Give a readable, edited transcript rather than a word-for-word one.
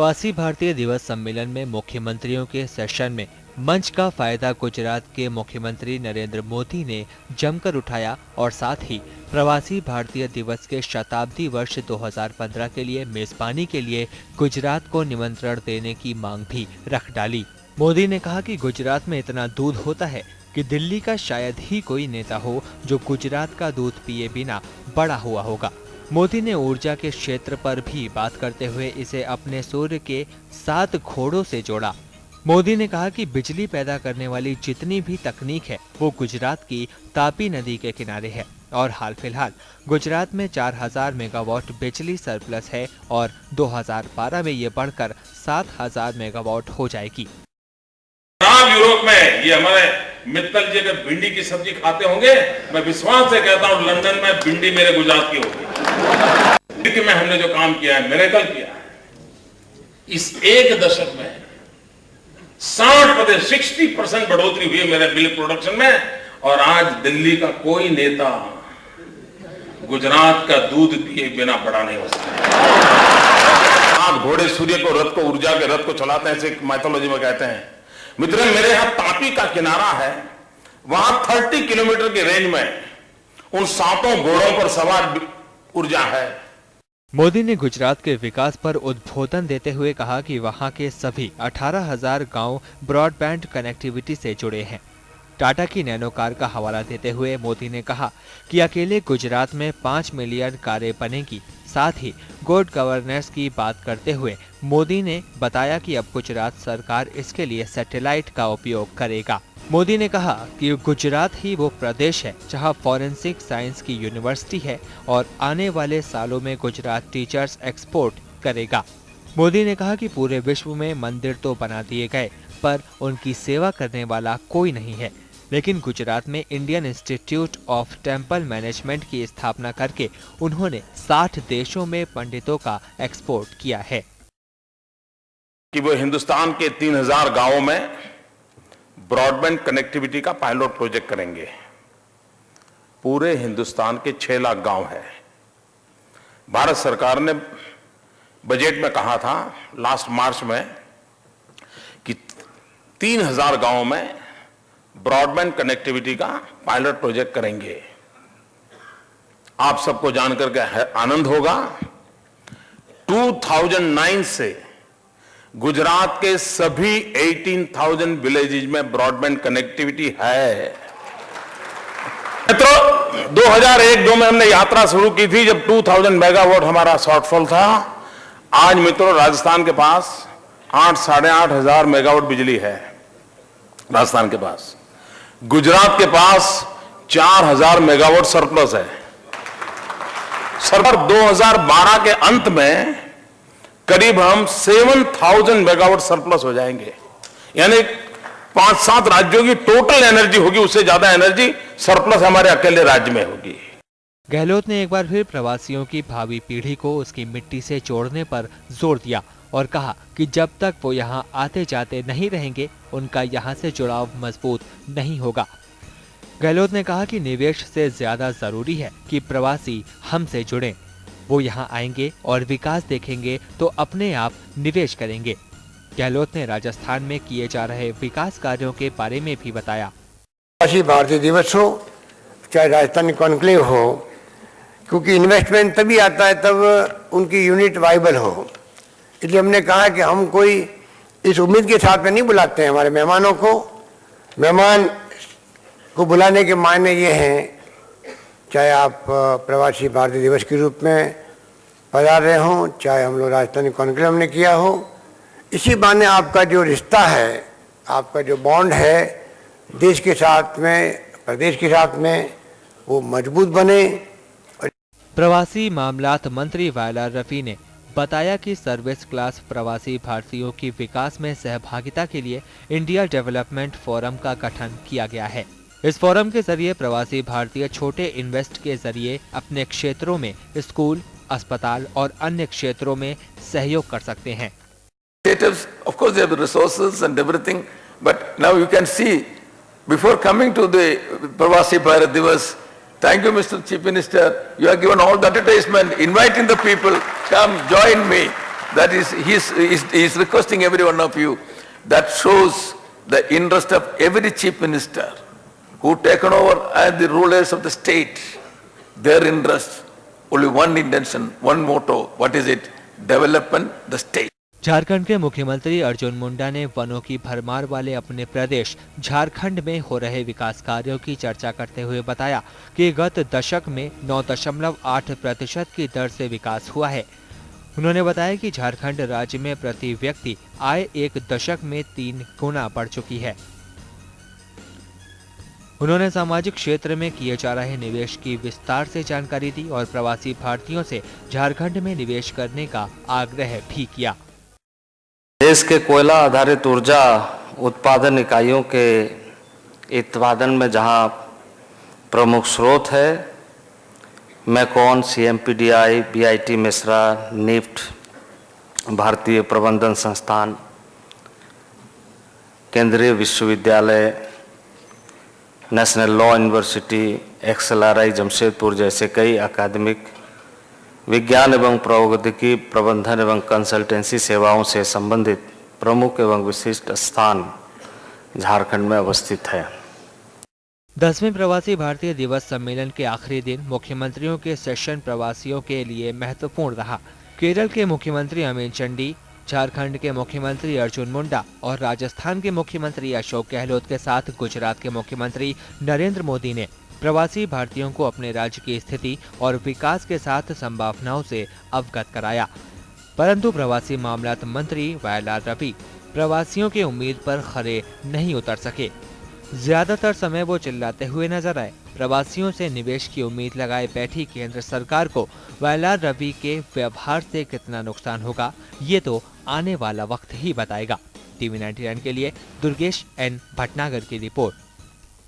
प्रवासी भारतीय दिवस सम्मेलन में मुख्यमंत्रियों के सेशन में मंच का फायदा गुजरात के मुख्यमंत्री नरेंद्र मोदी ने जमकर उठाया और साथ ही प्रवासी भारतीय दिवस के शताब्दी वर्ष 2015 के लिए मेजबानी के लिए गुजरात को निमंत्रण देने की मांग भी रख डाली। मोदी ने कहा कि गुजरात में इतना दूध होता है कि दिल्ली का शायद ही कोई नेता हो जो गुजरात का दूध पिए बिना बड़ा हुआ होगा। मोदी ने ऊर्जा के क्षेत्र पर भी बात करते हुए इसे अपने सूर्य के 7 घोड़ों से जोड़ा। मोदी ने कहा कि बिजली पैदा करने वाली जितनी भी तकनीक है वो गुजरात की तापी नदी के किनारे है और हाल फिलहाल गुजरात में 4000 मेगावाट बिजली सरप्लस है और 2012 में ये बढ़कर 7000 मेगावाट हो जाएगी। यूरोप में ये हमारे मित्तल जी अगर भिंडी की सब्जी खाते होंगे, मैं विश्वास से कहता हूं लंदन में भिंडी मेरे गुजरात की होगी। दिल्ली में हमने जो काम किया है, मिरेकल किया है, इस एक दशक में 60% बढ़ोतरी हुई है मेरे मिल्क प्रोडक्शन में। और आज दिल्ली का कोई नेता गुजरात का दूध पिए बिना बड़ा नहीं हो सकता। आप घोड़े सूर्य को, रथ को, ऊर्जा के रथ को चलाते हैं, ऐसे माइथोलॉजी में कहते हैं। मित्र, मेरे यहां तापी का किनारा है, वहां 30 किलोमीटर की रेंज में उन 7 घोड़ों पर सवार ऊर्जा है। मोदी ने गुजरात के विकास पर उद्बोधन देते हुए कहा कि वहां के सभी 18,000 गांव ब्रॉडबैंड कनेक्टिविटी से जुड़े हैं। टाटा की नैनो कार का हवाला देते हुए मोदी ने कहा कि अकेले गुजरात में 5 मिलियन कारें बनेगी। साथ ही गुड गवर्नेंस की बात करते हुए मोदी ने बताया कि अब गुजरात सरकार इसके लिए सैटेलाइट का उपयोग करेगा। मोदी ने कहा कि गुजरात ही वो प्रदेश है जहां फॉरेंसिक साइंस की यूनिवर्सिटी है और आने वाले सालों में गुजरात टीचर्स एक्सपोर्ट करेगा। मोदी ने कहा कि पूरे विश्व में मंदिर तो बना दिए गए पर उनकी सेवा करने वाला कोई नहीं है, लेकिन गुजरात में Indian institute of temple management की स्थापना करके उन्होंने 60 देशों में पंडितों का एक्सपोर्ट किया है। कि वो हिंदुस्तान के 3000 गांवों में ब्रॉडबैंड कनेक्टिविटी का पायलट प्रोजेक्ट करेंगे। पूरे हिंदुस्तान के 6 लाख गांव है। भारत सरकार ने बजट में कहा था लास्ट मार्च में कि 3000 गांवों में ब्रॉडबैंड कनेक्टिविटी का पायलट प्रोजेक्ट करेंगे। आप सबको जानकर के आनंद होगा, 2009 से गुजरात के सभी 18,000 विलेजेस में ब्रॉडबैंड कनेक्टिविटी है। तो 2001-2 में हमने यात्रा शुरू की थी जब 2000 मेगावाट हमारा शॉर्टफॉल था। आज मित्रों राजस्थान के पास 8-8.5 हजार मेगावाट बिजली है। राजस्थान के पास, गुजरात के पास 4000 मेगावाट सरप्लस है। सरकार 2012 के अंत में करीब हम 7000 मेगावाट सरप्लस हो जाएंगे, यानी 5-7 राज्यों की टोटल एनर्जी होगी, उससे ज्यादा एनर्जी सरप्लस हमारे अकेले राज्य में होगी। गहलोत ने एक बार फिर प्रवासियों की भावी पीढ़ी को उसकी मिट्टी से जोड़ने पर जोर दिया और कहा कि जब तक वो यहाँ आते जाते नहीं रहेंगे उनका यहाँ से जुड़ाव मजबूत नहीं होगा। गहलोत ने कहा कि निवेश से ज्यादा जरूरी है कि प्रवासी हमसे जुड़ें। वो यहाँ आएंगे और विकास देखेंगे तो अपने आप निवेश करेंगे। गहलोत ने राजस्थान में किए जा रहे विकास कार्यों के बारे में भी बताया। प्रवासी भारतीय दिवस हो चाहे राजस्थानी कॉन्क्लेव हो, क्योंकि इन्वेस्टमेंट तभी आता है तब उनकी यूनिट वाइबल हो। इसलिए हमने कहा कि हम कोई इस उम्मीद के साथ में नहीं बुलाते हैं हमारे मेहमानों को। मेहमान को बुलाने के मायने ये हैं, चाहे आप प्रवासी भारतीय दिवस के रूप में पधार रहे हों, चाहे हम लोग राजस्थानी कॉन्क्लेव हमने किया हो, इसी बहाने आपका जो रिश्ता है, आपका जो बॉन्ड है देश के साथ में, प्रदेश के साथ में, वो मजबूत बने। प्रवासी मामलात मंत्री वायलार रफी ने बताया कि सर्विस क्लास प्रवासी भारतीयों की विकास में सहभागिता के लिए इंडिया डेवलपमेंट फोरम का गठन किया गया है। इस फोरम के जरिए प्रवासी भारतीय छोटे इन्वेस्ट के जरिए अपने क्षेत्रों में स्कूल, अस्पताल और अन्य क्षेत्रों में सहयोग कर सकते हैं। Of course, they have the resources and everything, but now you can see before coming to the Pravasi Bharat Divas. Thank you, Mr. Chief Minister. You have given all the advertisement, inviting the people, come join me. That is, he is requesting every one of you. That shows the interest of every chief minister who taken over as the rulers of the state. Their interest, only one intention, one motto. What is it? Development the state. Jharkhand के मुख्यमंत्री अर्जुन मुंडा ने वनों की भरमार वाले अपने प्रदेश झारखंड में हो रहे विकास कार्यों की चर्चा करते हुए बताया कि गत दशक में 9.8% की दर से विकास हुआ है। उन्होंने बताया कि झारखंड राज्य में प्रति व्यक्ति आय एक दशक में 3 गुना बढ़ चुकी है। उन्होंने सामाजिक क्षेत्र में किए जा रहे निवेश की विस्तार से जानकारी दी और प्रवासी भारतीयों से झारखंड में निवेश करने का आग्रह भी किया। देश के कोयला आधारित ऊर्जा उत्पादन इकाइयों के उत्पादन में जहां प्रमुख स्रोत है, MECON, CMPDI, BIT Mishra, NIFT, भारतीय प्रबंधन संस्थान, केंद्रीय विश्वविद्यालय, national law university, XLRI Jamshedpur जैसे कई अकादमिक विज्ञान एवं प्रौद्योगिकी प्रबंधन एवं कंसल्टेंसी सेवाओं से संबंधित प्रमुख एवं विशिष्ट स्थान झारखंड में अवस्थित है। 10वें प्रवासी भारतीय दिवस सम्मेलन के आखिरी दिन मुख्यमंत्रियों के सेशन प्रवासियों के लिए महत्वपूर्ण रहा। केरल के मुख्यमंत्री अमित चंडी, झारखंड के मुख्यमंत्री अर्जुन मुंडा और राजस्थान के मुख्यमंत्री अशोक गहलोत के साथ गुजरात के मुख्यमंत्री नरेंद्र मोदी ने प्रवासी भारतीयों को अपने राज्य की स्थिति और विकास के साथ संभावनाओं से अवगत कराया। परंतु प्रवासी मामलात मंत्री वायलाल रवि प्रवासियों की उम्मीद पर खरे नहीं उतर सके। ज्यादातर समय वो चिल्लाते हुए नजर आए। प्रवासियों से निवेश की उम्मीद लगाए बैठी केंद्र सरकार को वायलाल रवि के व्यवहार से कितना नुकसान होगा, ये तो आने वाला वक्त ही बताएगा। TV 99 के लिए दुर्गेश N भटनागर की रिपोर्ट।